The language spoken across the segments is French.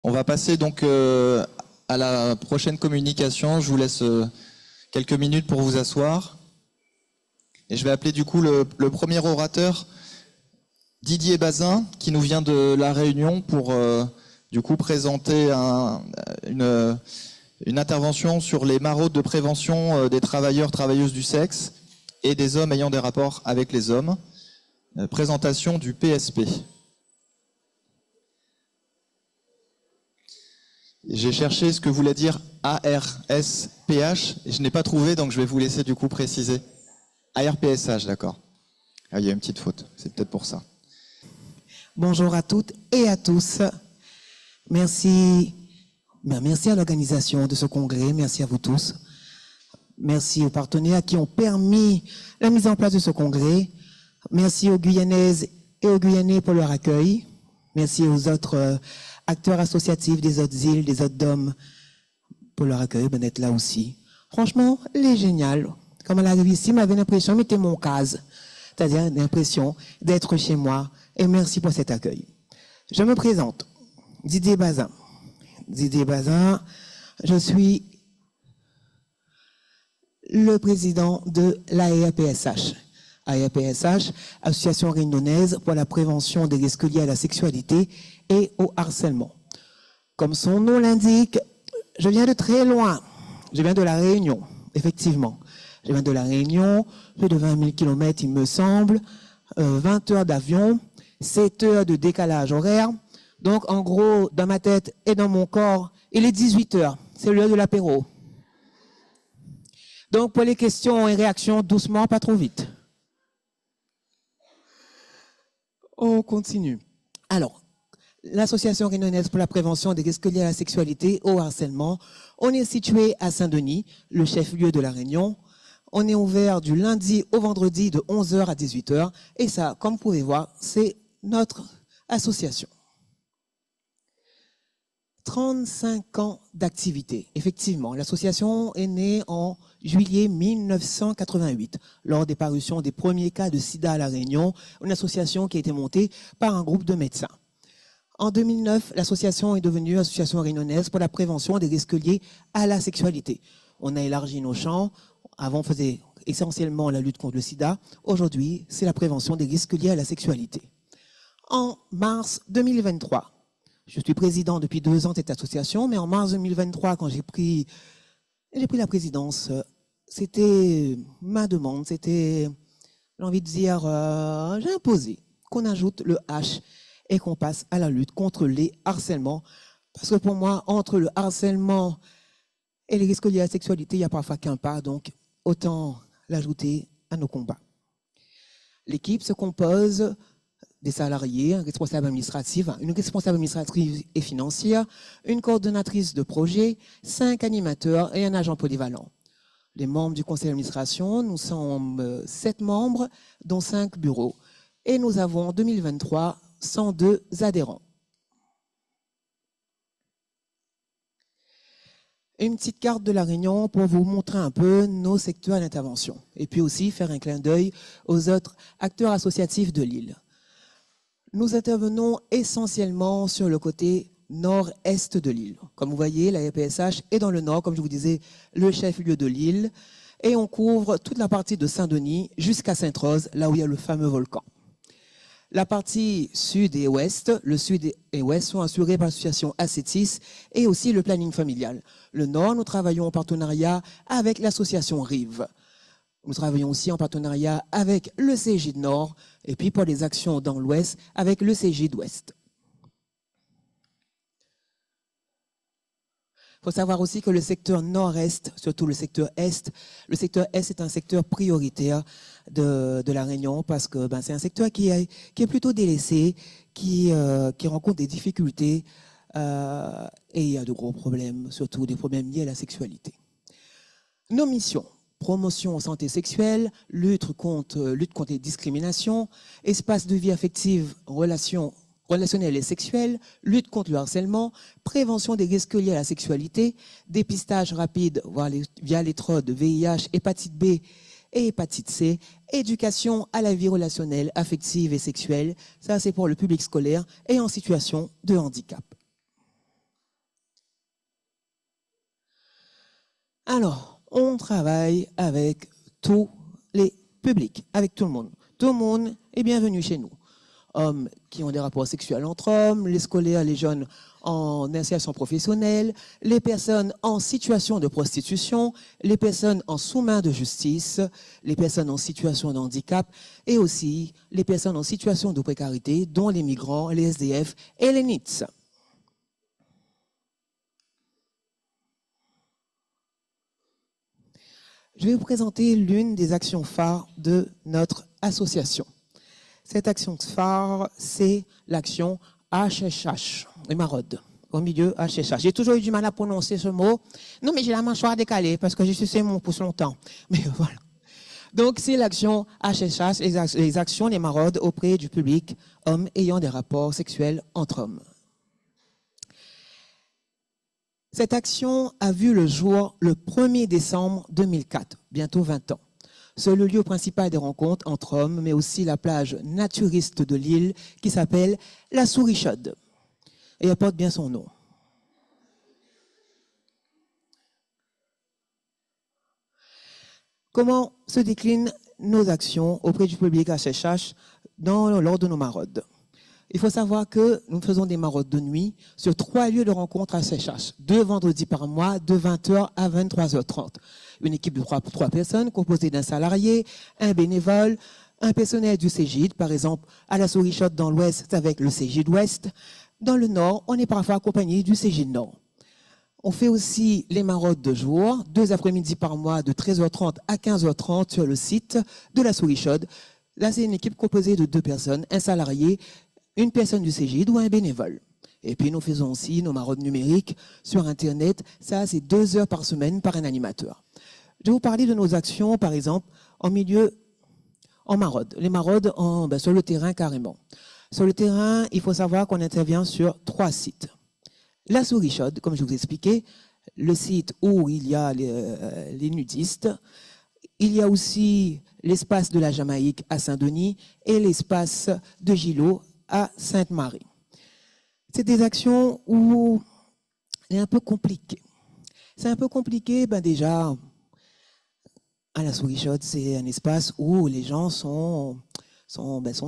On va passer donc à la prochaine communication. Je vous laisse quelques minutes pour vous asseoir. Et je vais appeler du coup le premier orateur, Didier Bazin, qui nous vient de La Réunion pour du coup présenter une intervention sur les maraudes de prévention des travailleurs, travailleuses du sexe et des hommes ayant des rapports avec les hommes. Présentation du PSP. J'ai cherché ce que voulait dire ARSPH et je n'ai pas trouvé, donc je vais vous laisser du coup préciser. ARPSH, d'accord. Ah, il y a une petite faute, c'est peut-être pour ça. Bonjour à toutes et à tous. Merci à l'organisation de ce congrès, merci à vous tous. Merci aux partenaires qui ont permis la mise en place de ce congrès. Merci aux Guyanaises et aux Guyanais pour leur accueil. Merci aux autres acteurs associatifs des autres îles, des autres DOM pour leur accueil, d'être là aussi. Franchement, elle est géniale. Comme elle arrive ici, m'avait l'impression, mettez mon case, c'est-à-dire l'impression d'être chez moi. Et merci pour cet accueil. Je me présente, Didier Bazin. Didier Bazin, je suis le président de l'ARPSH. ARPSH, Association réunionnaise pour la prévention des risques liés à la sexualité et au harcèlement. Comme son nom l'indique, je viens de très loin. Je viens de La Réunion, effectivement. Je viens de La Réunion, plus de 20 000 km, il me semble, 20 heures d'avion, 7 heures de décalage horaire. Donc, en gros, dans ma tête et dans mon corps, il est 18 heures. C'est l'heure de l'apéro. Donc, pour les questions et réactions, doucement, pas trop vite. On continue. Alors, l'Association réunionnaise pour la prévention des risques liés à la sexualité et au harcèlement, on est situé à Saint-Denis, le chef-lieu de La Réunion. On est ouvert du lundi au vendredi de 11h à 18h. Et ça, comme vous pouvez voir, c'est notre association. 35 ans d'activité. Effectivement, l'association est née en juillet 1988, lors des parutions des premiers cas de sida à La Réunion, une association qui a été montée par un groupe de médecins. En 2009, l'association est devenue Association réunionnaise pour la prévention des risques liés à la sexualité. On a élargi nos champs. Avant, on faisait essentiellement la lutte contre le sida. Aujourd'hui, c'est la prévention des risques liés à la sexualité. En mars 2023, je suis président depuis 2 ans de cette association, mais en mars 2023, quand j'ai pris la présidence, c'était ma demande, c'était, j'ai envie de dire, j'ai imposé qu'on ajoute le H et qu'on passe à la lutte contre les harcèlements. Parce que pour moi, entre le harcèlement et les risques liés à la sexualité, il n'y a parfois qu'un pas, donc autant l'ajouter à nos combats. L'équipe se compose des salariés, une responsable administrative et financière, une coordonnatrice de projet, 5 animateurs et un agent polyvalent. Les membres du conseil d'administration, nous sommes 7 membres, dont 5 bureaux. Et nous avons en 2023 102 adhérents. Une petite carte de La Réunion pour vous montrer un peu nos secteurs d'intervention. Et puis aussi faire un clin d'œil aux autres acteurs associatifs de l'île. Nous intervenons essentiellement sur le côté nord-est de l'île. Comme vous voyez, la RPSH est dans le nord, comme je vous disais, le chef-lieu de l'île. Et on couvre toute la partie de Saint-Denis jusqu'à Sainte-Rose, là où il y a le fameux volcan. La partie sud et ouest, le sud et ouest sont assurés par l'association ACETIS et aussi le planning familial. Le nord, nous travaillons en partenariat avec l'association RIVE. Nous travaillons aussi en partenariat avec le CJ de Nord et puis pour les actions dans l'Ouest avec le CJ d'Ouest. Il faut savoir aussi que le secteur nord-est, surtout le secteur est un secteur prioritaire de La Réunion parce que c'est un secteur qui est plutôt délaissé, qui rencontre des difficultés et il y a de gros problèmes, surtout des problèmes liés à la sexualité. Nos missions. Promotion en santé sexuelle, lutte contre les discriminations, espace de vie affective, relationnelle et sexuelle, lutte contre le harcèlement, prévention des risques liés à la sexualité, dépistage rapide via les TROD, VIH, hépatite B et hépatite C, éducation à la vie relationnelle, affective et sexuelle, ça c'est pour le public scolaire et en situation de handicap. Alors, on travaille avec tous les publics, avec tout le monde. Tout le monde est bienvenu chez nous. Hommes qui ont des rapports sexuels entre hommes, les scolaires, les jeunes en insertion professionnelle, les personnes en situation de prostitution, les personnes en sous-main de justice, les personnes en situation de handicap et aussi les personnes en situation de précarité, dont les migrants, les SDF et les NEETs. Je vais vous présenter l'une des actions phares de notre association. Cette action phare, c'est l'action HSH, les maraudes, au milieu HSH. J'ai toujours eu du mal à prononcer ce mot. Non, mais j'ai la mâchoire décalée parce que j'ai sucé mon pouce longtemps. Mais voilà. Donc, c'est l'action HSH, les actions, les maraudes auprès du public, hommes ayant des rapports sexuels entre hommes. Cette action a vu le jour le 1er décembre 2004, bientôt 20 ans. C'est le lieu principal des rencontres entre hommes, mais aussi la plage naturiste de l'île qui s'appelle la Souris Chaude. Et elle porte bien son nom. Comment se déclinent nos actions auprès du public HSH lors de nos maraudes? Il faut savoir que nous faisons des maraudes de nuit sur 3 lieux de rencontre à HSH, 2 vendredis par mois, de 20h à 23h30. Une équipe de 3 personnes composée d'un salarié, un bénévole, un personnel du Cégide, par exemple à la Souris Chaude dans l'Ouest avec le Cégide Ouest. Dans le Nord, on est parfois accompagné du Cégide Nord. On fait aussi les maraudes de jour, 2 après-midi par mois de 13h30 à 15h30 sur le site de la Souris Chaude. Là, c'est une équipe composée de 2 personnes, un salarié, une personne du Cégide ou un bénévole. Et puis nous faisons aussi nos maraudes numériques sur Internet. Ça, c'est 2 heures par semaine par un animateur. Je vais vous parler de nos actions, par exemple, en maraude. Les maraudes sur le terrain carrément. Sur le terrain, il faut savoir qu'on intervient sur 3 sites. La Souris Chaude, comme je vous ai expliqué, le site où il y a les nudistes. Il y a aussi l'espace de la Jamaïque à Saint-Denis et l'espace de Gillot à Sainte-Marie. C'est des actions où c'est un peu compliqué. C'est un peu compliqué, déjà, à la Souris Chaude, c'est un espace où les gens sont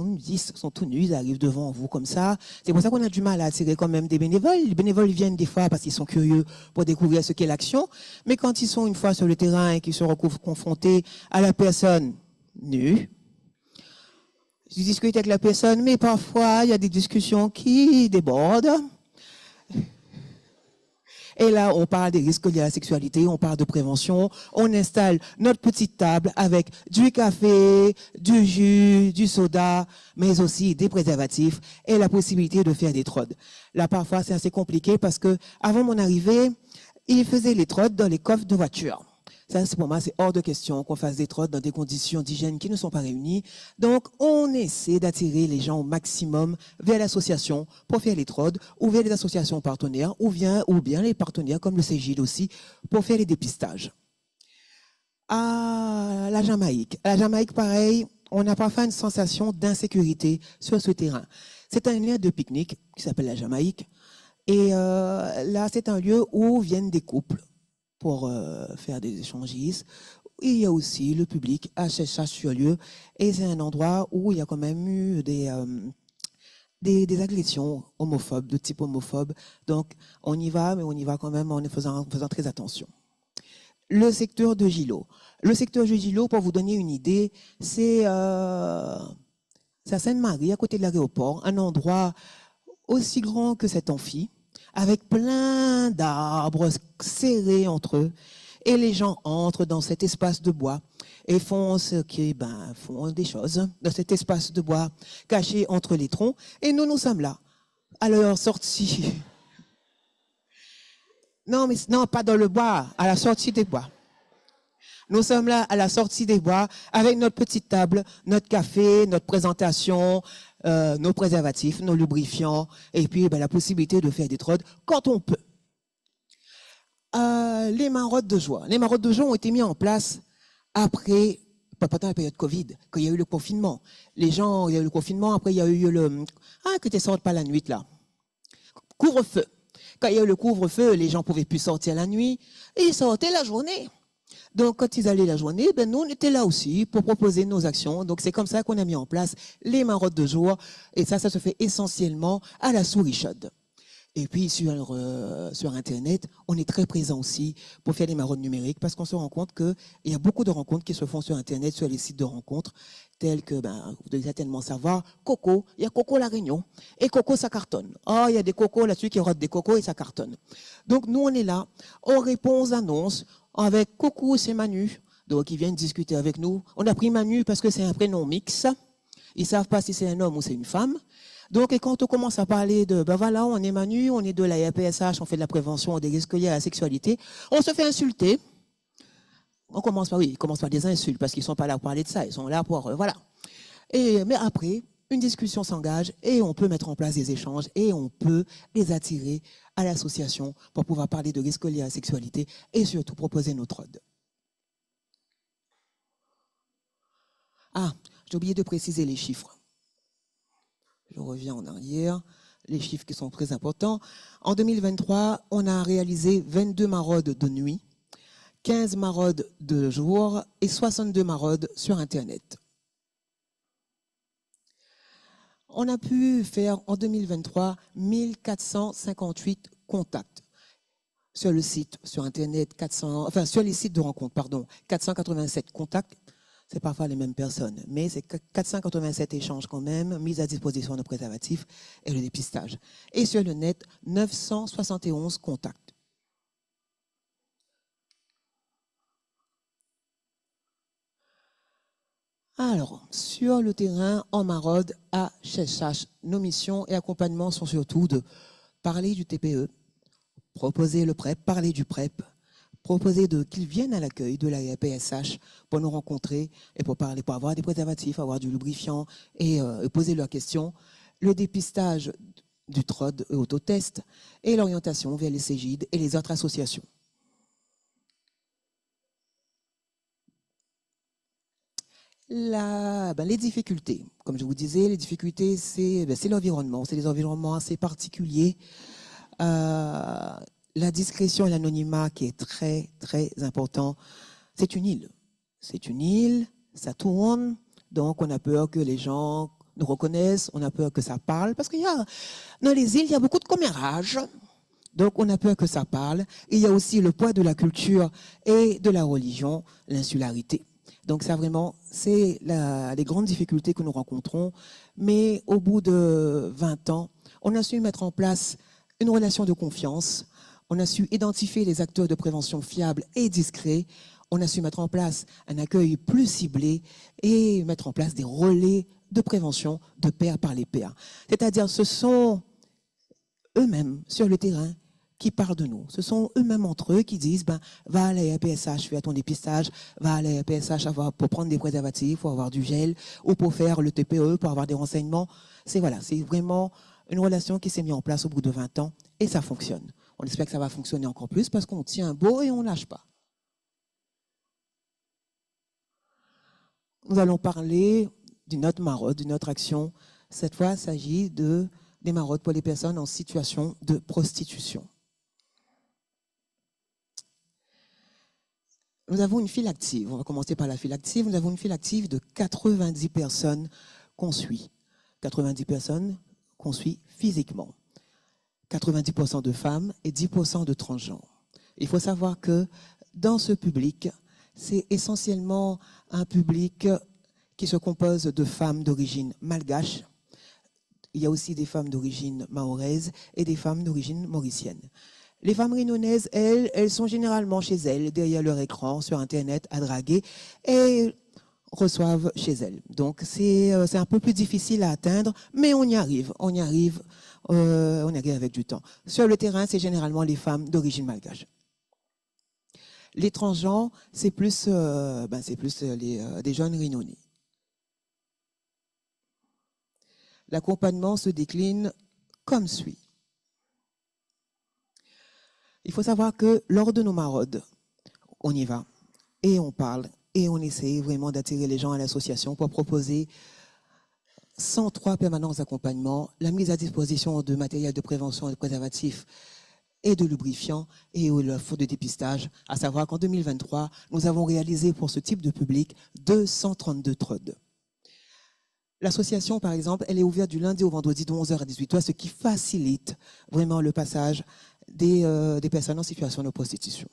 nudistes, sont tout nus, ils arrivent devant vous comme ça. C'est pour ça qu'on a du mal à attirer quand même des bénévoles. Les bénévoles viennent des fois parce qu'ils sont curieux pour découvrir ce qu'est l'action. Mais quand ils sont une fois sur le terrain et qu'ils se retrouvent confrontés à la personne nue, je discute avec la personne, mais parfois, il y a des discussions qui débordent. Et là, on parle des risques liés à la sexualité, on parle de prévention. On installe notre petite table avec du café, du jus, du soda, mais aussi des préservatifs et la possibilité de faire des trodes. Là, parfois, c'est assez compliqué parce que avant mon arrivée, ils faisaient les trodes dans les coffres de voiture. Ça, pour moi, c'est hors de question qu'on fasse des trodes dans des conditions d'hygiène qui ne sont pas réunies. Donc, on essaie d'attirer les gens au maximum vers l'association pour faire les trodes, ou vers les associations partenaires, ou bien les partenaires comme le Cégide aussi, pour faire les dépistages. À la Jamaïque, pareil, on a parfois une sensation d'insécurité sur ce terrain. C'est un lieu de pique-nique qui s'appelle la Jamaïque. Et là, c'est un lieu où viennent des couples pour faire des échangistes. Il y a aussi le public HSH sur lieu. Et c'est un endroit où il y a quand même eu des agressions homophobes, de type homophobe. Donc, on y va, mais on y va quand même en faisant très attention. Le secteur de Gillot. Le secteur de Gillot, pour vous donner une idée, c'est à Sainte-Marie, à côté de l'aéroport, un endroit aussi grand que cet amphi, avec plein d'arbres serrés entre eux. Et les gens entrent dans cet espace de bois et font des choses dans cet espace de bois caché entre les troncs. Et nous sommes là, à leur sortie. Non, pas dans le bois, à la sortie des bois. Nous sommes là à la sortie des bois avec notre petite table, notre café, notre présentation, nos préservatifs, nos lubrifiants et puis la possibilité de faire des trodes quand on peut. Les maraudes de joie. Les maraudes de joie ont été mises en place pendant la période Covid, quand il y a eu le confinement. Il y a eu le confinement, après il y a eu que tu ne sortes pas la nuit là. Couvre-feu. Quand il y a eu le couvre-feu, les gens ne pouvaient plus sortir la nuit, et ils sortaient la journée. Donc, quand ils allaient la journée, ben, nous, on était là aussi pour proposer nos actions. Donc, c'est comme ça qu'on a mis en place les maraudes de jour. Et ça se fait essentiellement à la souris chaude. Et puis, sur Internet, on est très présent aussi pour faire des maraudes numériques parce qu'on se rend compte qu'il y a beaucoup de rencontres qui se font sur Internet, sur les sites de rencontres, tels que, ben, vous devez certainement savoir, Coco, il y a Coco La Réunion. Et Coco, ça cartonne. Oh, il y a des cocos là-dessus qui rodent des cocos et ça cartonne. Donc, nous, on est là, on répond aux annonces avec Coco, c'est Manu. Donc, ils viennent discuter avec nous. On a pris Manu parce que c'est un prénom mix. Ils savent pas si c'est un homme ou c'est une femme. Donc, et quand on commence à parler de, ben voilà, on est Manu, on est de la IAPSH, on fait de la prévention des risques liés à la sexualité, on se fait insulter. On commence par, oui, ils commencent par des insultes parce qu'ils sont pas là pour parler de ça, ils sont là pour, voilà. Mais après, une discussion s'engage et on peut mettre en place des échanges et on peut les attirer à l'association pour pouvoir parler de risques liés à la sexualité et surtout proposer notre ODE. Ah, j'ai oublié de préciser les chiffres. Je reviens en arrière, les chiffres qui sont très importants. En 2023, on a réalisé 22 maraudes de nuit, 15 maraudes de jour et 62 maraudes sur Internet. On a pu faire en 2023 1458 contacts sur le site, sur Internet, sur les sites de rencontres, pardon, 487 contacts. C'est parfois les mêmes personnes, mais c'est 487 échanges quand même, mis à disposition de préservatifs et le dépistage. Et sur le net, 971 contacts. Alors, sur le terrain, en maraude, à Cheshach, nos missions et accompagnements sont surtout de parler du TPE, proposer le PrEP, parler du PrEP, proposer qu'ils viennent à l'accueil de la PSH pour nous rencontrer et pour parler, pour avoir des préservatifs, avoir du lubrifiant et poser leurs questions. Le dépistage du TROD et autotest et l'orientation vers les CGID et les autres associations. Les difficultés, comme je vous disais, les difficultés, c'est l'environnement, c'est des environnements assez particuliers. La discrétion et l'anonymat qui est très, très important. C'est une île. C'est une île, ça tourne, donc on a peur que les gens nous reconnaissent, on a peur que ça parle, parce dans les îles, il y a beaucoup de commérages, donc on a peur que ça parle. Et il y a aussi le poids de la culture et de la religion, l'insularité. Donc ça vraiment, c'est les grandes difficultés que nous rencontrons, mais au bout de 20 ans, on a su mettre en place une relation de confiance. On a su identifier les acteurs de prévention fiables et discrets. On a su mettre en place un accueil plus ciblé et mettre en place des relais de prévention de pairs par les pairs. C'est-à-dire, ce sont eux-mêmes sur le terrain qui parlent de nous. Ce sont eux-mêmes entre eux qui disent, va à la PSH, fais ton dépistage, va à la PSH pour prendre des préservatifs, pour avoir du gel, ou pour faire le TPE, pour avoir des renseignements. C'est vraiment une relation qui s'est mise en place au bout de 20 ans et ça fonctionne. On espère que ça va fonctionner encore plus parce qu'on tient beau et on ne lâche pas. Nous allons parler d'une autre maraude, d'une autre action. Cette fois, il s'agit des maraudes pour les personnes en situation de prostitution. Nous avons une file active. On va commencer par la file active. Nous avons une file active de 90 personnes qu'on suit. 90 personnes qu'on suit physiquement. 90% de femmes et 10% de transgenres. Il faut savoir que dans ce public, c'est essentiellement un public qui se compose de femmes d'origine malgache. Il y a aussi des femmes d'origine mahoraises et des femmes d'origine mauricienne. Les femmes réunionnaises, elles sont généralement chez elles, derrière leur écran, sur Internet, à draguer, et reçoivent chez elles. Donc, c'est un peu plus difficile à atteindre, mais on y arrive avec du temps. Sur le terrain, c'est généralement les femmes d'origine malgache. Les transgenres, c'est plus des jeunes réunionnais. L'accompagnement se décline comme suit. Il faut savoir que lors de nos maraudes, on y va et on parle et on essaie vraiment d'attirer les gens à l'association pour proposer 103 permanences d'accompagnement, la mise à disposition de matériel de prévention et de préservatifs et de lubrifiants et le fonds de dépistage, à savoir qu'en 2023, nous avons réalisé pour ce type de public 232 TROD. L'association, par exemple, elle est ouverte du lundi au vendredi de 11h à 18h, ce qui facilite vraiment le passage des personnes en situation de prostitution.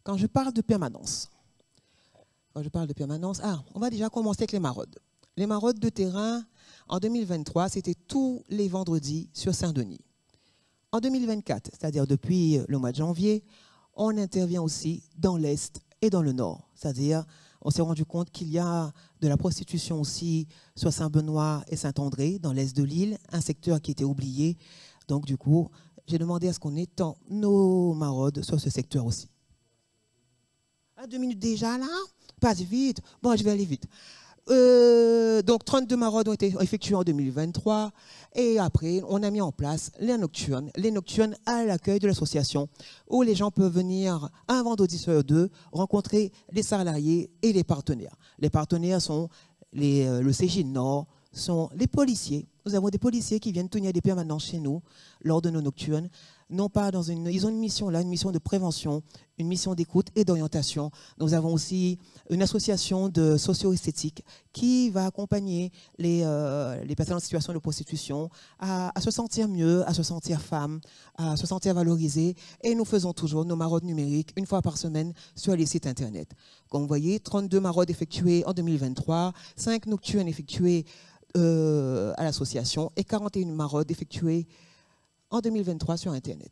Quand je parle de permanence, on va déjà commencer avec les maraudes. Les maraudes de terrain, en 2023, c'était tous les vendredis sur Saint-Denis. En 2024, c'est-à-dire depuis le mois de janvier, on intervient aussi dans l'Est et dans le Nord. C'est-à-dire, on s'est rendu compte qu'il y a de la prostitution aussi sur Saint-Benoît et Saint-André, dans l'Est de l'île, un secteur qui était oublié. Donc, du coup, j'ai demandé à ce qu'on étend nos maraudes sur ce secteur aussi. 2 minutes déjà, là? Passe vite. Bon, je vais aller vite. Donc, 32 maraudes ont été effectuées en 2023. Et après, on a mis en place les nocturnes à l'accueil de l'association, où les gens peuvent venir un vendredi sur 2, rencontrer les salariés et les partenaires. Les partenaires sont le CJ Nord, sont les policiers. Nous avons des policiers qui viennent tenir des permanences chez nous lors de nos nocturnes. Non pas ils ont une mission là, une mission de prévention, une mission d'écoute et d'orientation. Nous avons aussi une association de socio-esthétique qui va accompagner les personnes en situation de prostitution à se sentir mieux, à se sentir femme, à se sentir valorisée. Et nous faisons toujours nos maraudes numériques une fois par semaine sur les sites internet. Comme vous voyez, 32 maraudes effectuées en 2023, 5 nocturnes effectuées à l'association et 41 maraudes effectuées en 2023 sur Internet.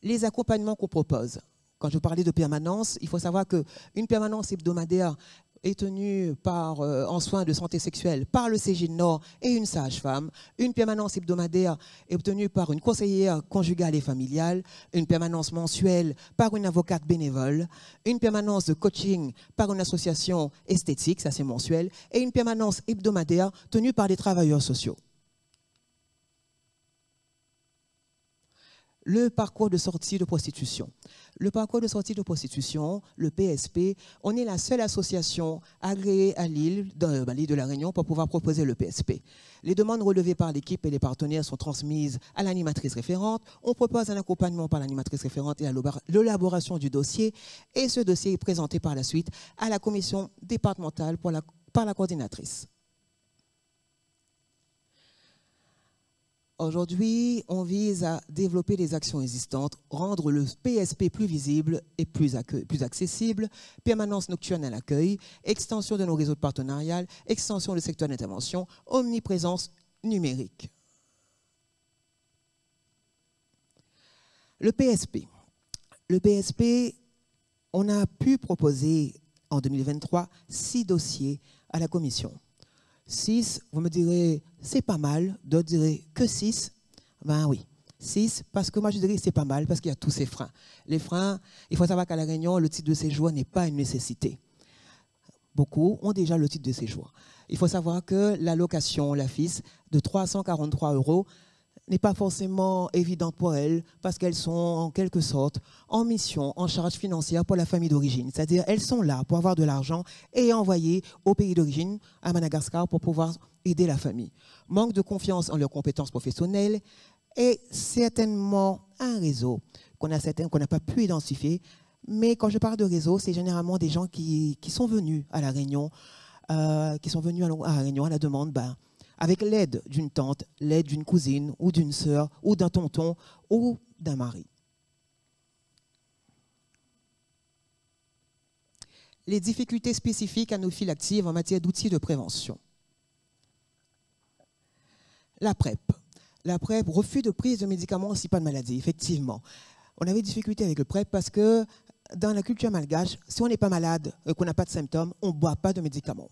Les accompagnements qu'on propose. Quand je parlais de permanence, il faut savoir qu'une permanence hebdomadaire est tenue en soins de santé sexuelle par le CJ Nord et une sage-femme. Une permanence hebdomadaire est obtenue par une conseillère conjugale et familiale. Une permanence mensuelle par une avocate bénévole. Une permanence de coaching par une association esthétique, ça c'est mensuel. Et une permanence hebdomadaire tenue par des travailleurs sociaux. Le parcours de sortie de prostitution. Le parcours de sortie de prostitution, le PSP, on est la seule association agréée à l'île de la Réunion pour pouvoir proposer le PSP. Les demandes relevées par l'équipe et les partenaires sont transmises à l'animatrice référente. On propose un accompagnement par l'animatrice référente et l'élaboration du dossier. Et ce dossier est présenté par la suite à la commission départementale par la coordinatrice. Aujourd'hui, on vise à développer les actions existantes, rendre le PSP plus visible et plus accessible, permanence nocturne à l'accueil, extension de nos réseaux de partenariat, extension du secteur d'intervention, omniprésence numérique. Le PSP. Le PSP, on a pu proposer en 2023 6 dossiers à la commission. 6, vous me direz, c'est pas mal. D'autres diraient que 6. Ben oui, 6, parce que moi je dirais que c'est pas mal, parce qu'il y a tous ces freins. Les freins, il faut savoir qu'à La Réunion, le titre de séjour n'est pas une nécessité. Beaucoup ont déjà le titre de séjour. Il faut savoir que l'allocation, la FIS, de 343 € n'est pas forcément évidente pour elles, parce qu'elles sont en quelque sorte en mission, en charge financière pour la famille d'origine. C'est-à-dire elles sont là pour avoir de l'argent et envoyer au pays d'origine, à Madagascar, pour pouvoir aider la famille. Manque de confiance en leurs compétences professionnelles et certainement un réseau qu'on n'a pas pu identifier. Mais quand je parle de réseau, c'est généralement des gens qui sont venus à La Réunion, à la demande, avec l'aide d'une tante, l'aide d'une cousine ou d'une sœur ou d'un tonton ou d'un mari. Les difficultés spécifiques à nos files actives en matière d'outils de prévention. La PrEP. La PrEP, refus de prise de médicaments si pas de maladie, effectivement. On avait des difficultés avec le PrEP parce que dans la culture malgache, si on n'est pas malade et qu'on n'a pas de symptômes, on ne boit pas de médicaments.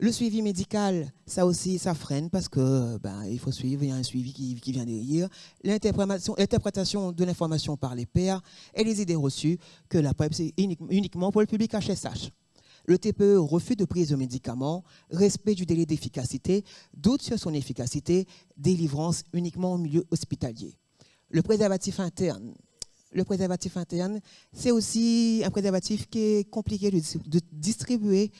Le suivi médical, ça aussi, ça freine parce que il faut suivre, il y a un suivi qui vient derrière. L'interprétation de l'information par les pairs et les idées reçues que la PrEP, c'est uniquement pour le public HSH. Le TPE, refus de prise de médicaments, respect du délai d'efficacité, doute sur son efficacité, délivrance uniquement au milieu hospitalier. Le préservatif interne. Le préservatif interne, c'est aussi un préservatif qui est compliqué de distribuer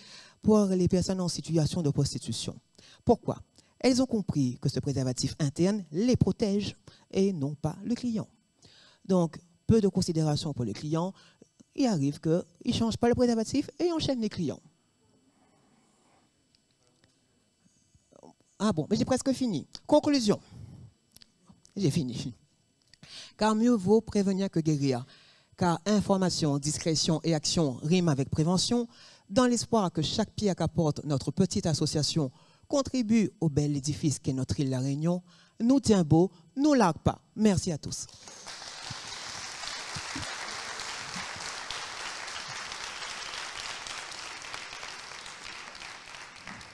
pour les personnes en situation de prostitution. Pourquoi? elles ont compris que ce préservatif interne les protège et non pas le client. Donc, peu de considération pour le client. Il arrive qu'ils ne changent pas le préservatif et enchaînent les clients. Ah bon, mais j'ai presque fini. Conclusion. J'ai fini. Car mieux vaut prévenir que guérir. Car information, discrétion et action riment avec prévention, dans l'espoir que chaque pierre qu'apporte notre petite association contribue au bel édifice qu'est notre île La Réunion. Nous tient beau, nous largue pas. Merci à tous.